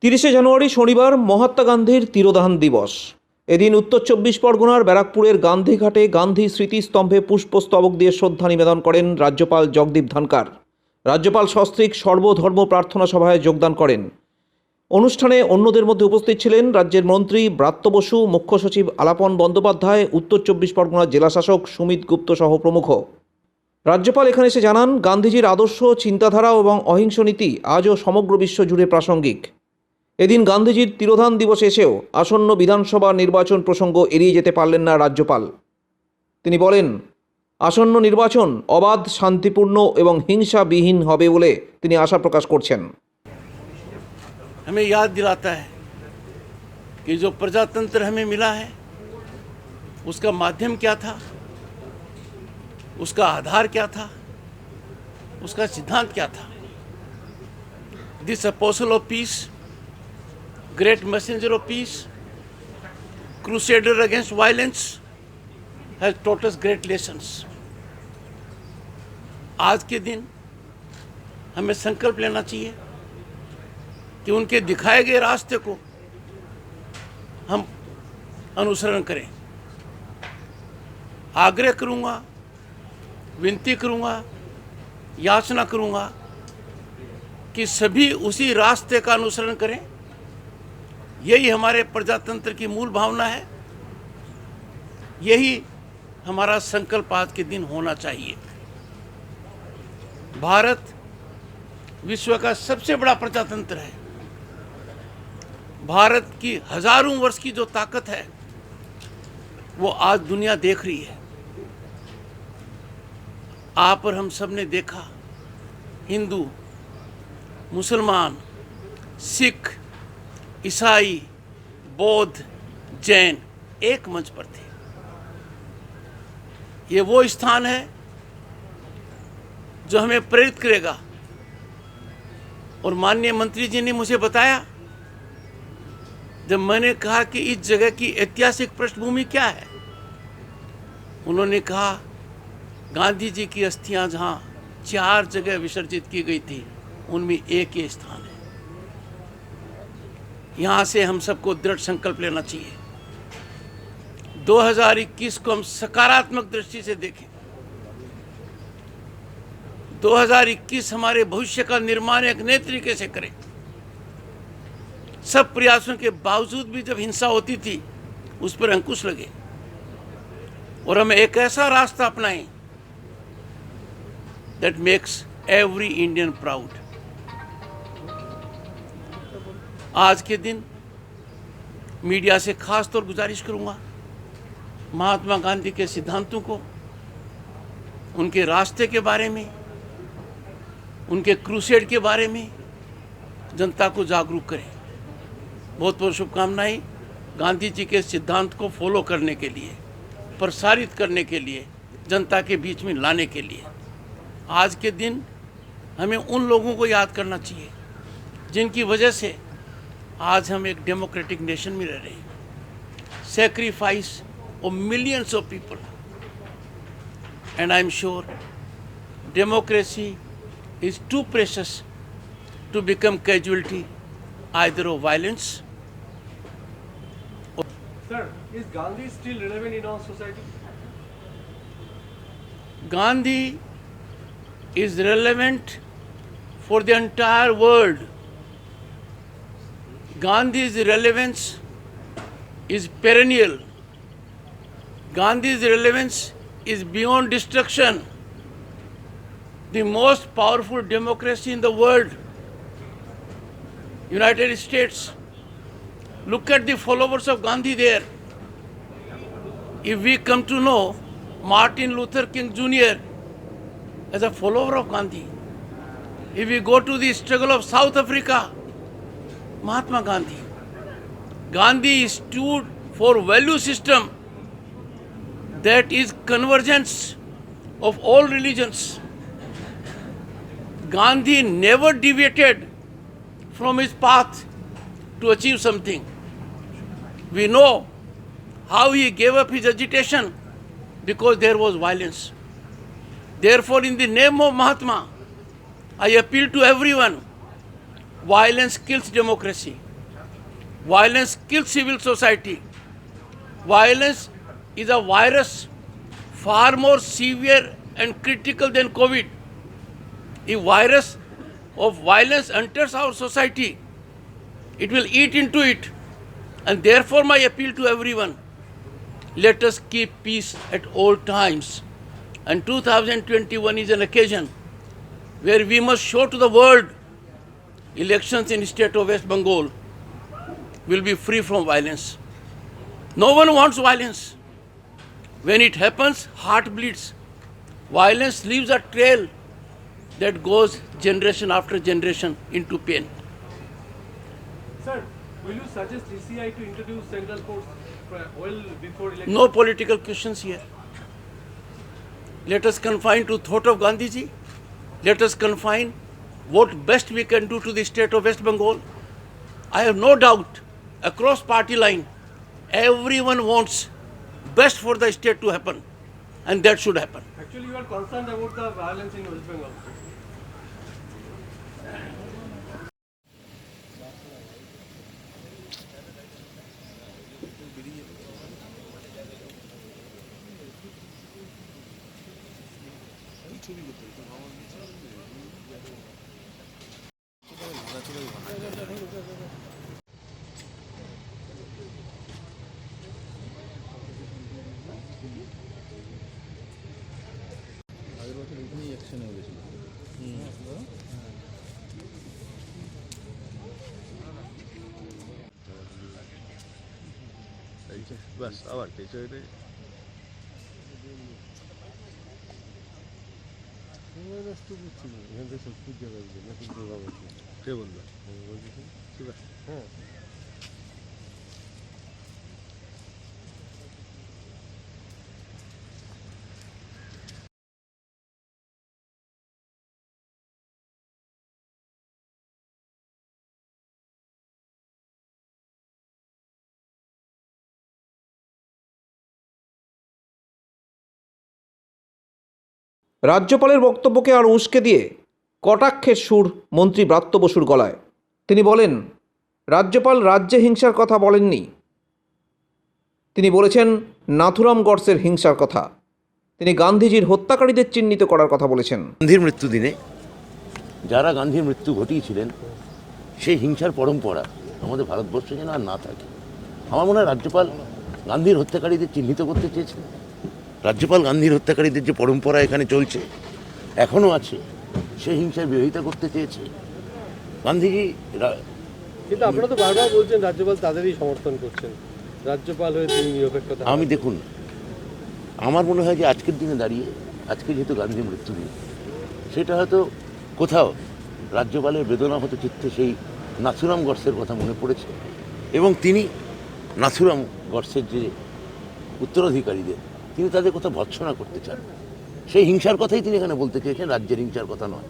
তিরিশে জানুয়ারি শনিবার মহাত্মা গান্ধীর তিরোধান দিবস। এদিন উত্তর চব্বিশ পরগনার ব্যারাকপুরের গান্ধীঘাটে গান্ধী স্মৃতিস্তম্ভে পুষ্পস্তবক দিয়ে শ্রদ্ধা নিবেদন করেন রাজ্যপাল জগদীপ ধনখড়। রাজ্যপাল সস্ত্রীক সর্বধর্ম প্রার্থনা সভায় যোগদান করেন। অনুষ্ঠানে অন্যদের মধ্যে উপস্থিত ছিলেন রাজ্যের মন্ত্রী ব্রাত্য বসু, মুখ্য সচিব আলাপন বন্দ্যোপাধ্যায়, উত্তর চব্বিশ পরগনার জেলাশাসক সুমিত গুপ্ত সহ প্রমুখ। রাজ্যপাল এখানে এসে জানান, গান্ধীজির আদর্শ, চিন্তাধারা এবং অহিংস নীতি আজও সমগ্র বিশ্ব জুড়ে প্রাসঙ্গিক। এদিন গান্ধীজির তিরোধান দিবসে এসেও আসন্ন বিধানসভা নির্বাচন প্রসঙ্গ এড়িয়ে যেতে পারলেন না রাজ্যপাল। তিনি বলেন, আসন্ন নির্বাচন অবাধ, শান্তিপূর্ণ এবং হিংসাবিহীন হবে বলে তিনি আশা প্রকাশ করছেন। हमें याद दिलाता है कि जो प्रजातंत्र हमें मिला है उसका माध्यम क्या था, उसका आधार क्या था, उसका सिद्धांत क्या था। This apostle of peace, great messenger of peace, crusader against violence has taught us great lessons. आज के दिन हमें संकल्प लेना चाहिए कि उनके दिखाए गए रास्ते को हम अनुसरण करें। आग्रह करूंगा, विनती करूंगा, याचना करूंगा कि सभी उसी रास्ते का अनुसरण करें। यही हमारे प्रजातंत्र की मूल भावना है, यही हमारा संकल्प आज के दिन होना चाहिए। भारत विश्व का सबसे बड़ा प्रजातंत्र है। भारत की हजारों वर्ष की जो ताकत है वो आज दुनिया देख रही है। आप और हम सब ने देखा, हिंदू, मुसलमान, सिख, ईसाई, बौद्ध, जैन एक मंच पर थे। ये वो स्थान है जो हमें प्रेरित करेगा। और माननीय मंत्री जी ने मुझे बताया, जब मैंने कहा कि इस जगह की ऐतिहासिक पृष्ठभूमि क्या है, उन्होंने कहा गांधी जी की अस्थियां जहां 4 जगह विसर्जित की गई थी, उनमें एक ही स्थान है। यहां से हम सबको दृढ़ संकल्प लेना चाहिए। 2021 को हम सकारात्मक दृष्टि से देखें। 2021 हमारे भविष्य का निर्माण एक नए तरीके से करें। सब प्रयासों के बावजूद भी जब हिंसा होती थी उस पर अंकुश लगे और हम एक ऐसा रास्ता अपनाएं that makes every Indian proud. आज के दिन मीडिया से खास तौर गुजारिश करूंगा, महात्मा गांधी के सिद्धांतों को, उनके रास्ते के बारे में, उनके क्रूसेड के बारे में जनता को जागरूक करें। बहुत बहुत शुभकामनाएं गांधी जी के सिद्धांत को फॉलो करने के लिए, प्रसारित करने के लिए, जनता के बीच में लाने के लिए। आज के दिन हमें उन लोगों को याद करना चाहिए जिनकी वजह से आज हम एक डेमोक्रेटिक नेशन में रह रहे हैं। Sacrifice of millions of people, and I am sure democracy is too precious to become casualty either of violence. Sir, is Gandhi still relevant in our society? Gandhi is relevant for the entire world. Gandhi's relevance is perennial. Gandhi's relevance is beyond destruction. The most powerful democracy in the world, United States, look at the followers of Gandhi there. If we come to know Martin Luther King Jr. as a follower of Gandhi, if we go to the struggle of South Africa, Mahatma Gandhi, Gandhi stood for value system that is convergence of all religions. Gandhi never deviated from his path to achieve something. We know how he gave up his agitation because there was violence. Therefore, in the name of Mahatma, I appeal to everyone, violence kills democracy. Violence kills civil society. Violence is a virus far more severe and critical than COVID. If virus of violence enters our society, it will eat into it. And therefore my appeal to everyone, let us keep peace at all times. And 2021 is an occasion where we must show to the world elections in the state of West Bengal will be free from violence. No one wants violence. When it happens, heart bleeds. Violence leaves a trail that goes generation after generation into pain. Sir, will you suggest ECI to introduce central courts well before election? No political questions here. Let us confine to thought of Gandhiji. Let us confine what best we can do to the state of West Bengal. I have no doubt, across party line, everyone wants best for the state to happen, and that should happen. Actually, you are concerned about the violence in West Bengal. बस আবার কিছু এটা কে বললো হ্যাঁ রাজ্যপালের বক্তব্যকে আর উস্কে দিয়ে কটাক্ষের সুর মন্ত্রী ব্রাত্য বসুর গলায়। তিনি বলেন, রাজ্যপাল রাজ্যে হিংসার কথা বলেননি, তিনি বলেছেন নাথুরাম গডসের হিংসার কথা। তিনি গান্ধীজির হত্যাকারীদের চিহ্নিত করার কথা বলেছেন। গান্ধীর মৃত্যুদিনে যারা গান্ধীর মৃত্যু ঘটিয়েছিলেন সেই হিংসার পরম্পরা আমাদের ভারতবর্ষে যেন আর না থাকে। আমার মনে হয় রাজ্যপাল গান্ধীর হত্যাকারীদের চিহ্নিত করতে চেয়েছেন। রাজ্যপাল গান্ধীর হত্যাকারীদের যে পরম্পরা এখানে চলছে, এখনও আছে, সেই হিংসার বিরোধিতা করতে চেয়েছে। গান্ধীজি কিন্তু আপনারা তো বারবার বলছেন রাজ্যপাল তাদেরই সমর্থন করছেন, রাজ্যপাল হয়ে তিনি নিরপেক্ষতা। আমি দেখুন, আমার মনে হয় যে আজকের দিনে দাঁড়িয়ে, আজকে যেহেতু গান্ধীর মৃত্যুদিন, সেটা হয়তো কোথাও রাজ্যপালের বেদনাহত চিত্তে সেই নাথুরাম গডসের কথা মনে পড়েছে এবং তিনি নাথুরাম গডসের যে উত্তরাধিকারীদের, তিনি তাদের কথা ভৎসনা করতে চান। সেই হিংসার কথাই তিনি এখানে বলতে চেয়েছেন, রাজ্যের হিংসার কথা নয়।